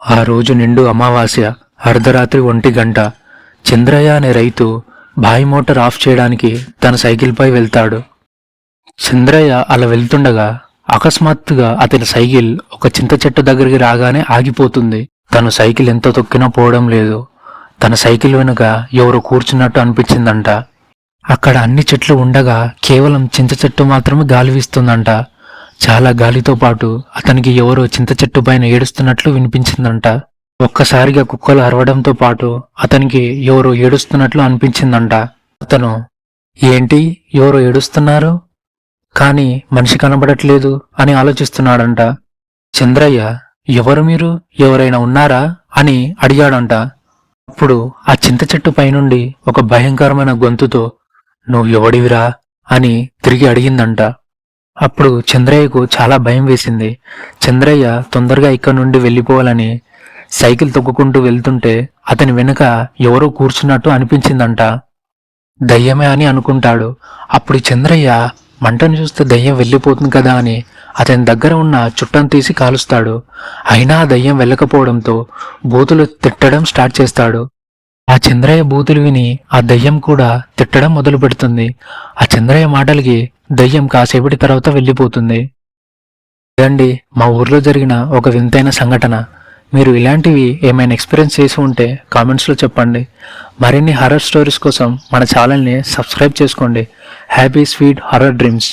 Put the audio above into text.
ఆ రోజు నిండు అమావాస్య, అర్ధరాత్రి 1 గంట. చంద్రయ్య అనే రైతు బాయి మోటార్ ఆఫ్ చేయడానికి తన సైకిల్పై వెళ్తాడు. చంద్రయ్య అలా వెళ్తుండగా అకస్మాత్తుగా అతని సైకిల్ ఒక చింత చెట్టు దగ్గరికి రాగానే ఆగిపోతుంది. తను సైకిల్ ఎంత తొక్కినా పోవడం లేదు. తన సైకిల్ వెనుక ఎవరు కూర్చున్నట్టు అనిపించిందంట. అక్కడ అన్ని చెట్లు ఉండగా కేవలం చింత చెట్టు మాత్రమే గాలి వీస్తుందంట. చాలా గాలితో పాటు అతనికి ఎవరో చింత చెట్టు పైన ఏడుస్తున్నట్లు వినిపించిందంట. ఒక్కసారిగా కుక్కలు అరవడంతో పాటు అతనికి ఎవరో ఏడుస్తున్నట్లు అనిపించిందంట. అతను ఏంటి ఎవరో ఏడుస్తున్నారు కానీ మనిషి కనబడట్లేదు అని ఆలోచిస్తున్నాడంట. చంద్రయ్య ఎవరు మీరు, ఎవరైనా ఉన్నారా అని అడిగాడంట. అప్పుడు ఆ చింత చెట్టు పైనుండి ఒక భయంకరమైన గొంతుతో నువ్వు ఎవడివిరా అని తిరిగి అడిగిందంట. అప్పుడు చంద్రయ్యకు చాలా భయం వేసింది. చంద్రయ్య తొందరగా ఇక్కడి నుండి వెళ్ళిపోవాలని సైకిల్ తొక్కుకుంటూ వెళ్తుంటే అతని వెనుక ఎవరో కూర్చున్నట్టు అనిపించిందంట. దయ్యమే అని అనుకుంటాడు. అప్పుడు చంద్రయ్య మంటను చూస్తే దయ్యం వెళ్ళిపోతుంది కదా అని అతని దగ్గర ఉన్న చుట్టను తీసి కాలుస్తాడు. అయినా ఆ దయ్యం వెళ్ళకపోవడంతో బూతులు తిట్టడం స్టార్ట్ చేస్తాడు. ఆ చంద్రయ్య బూతులు విని ఆ దయ్యం కూడా తిట్టడం మొదలు పెడుతుంది. ఆ చంద్రయ్య మాటలకి దయ్యం కాసేపటి తర్వాత వెళ్ళిపోతుంది. ఇదండి మా ఊర్లో జరిగిన ఒక వింతైన సంఘటన. మీరు ఇలాంటివి ఏమైనా ఎక్స్పీరియన్స్ చేసి ఉంటే కామెంట్స్లో చెప్పండి. మరిన్ని హర్రర్ స్టోరీస్ కోసం మన ఛానల్ని సబ్స్క్రైబ్ చేసుకోండి. Happy sweet horror dreams.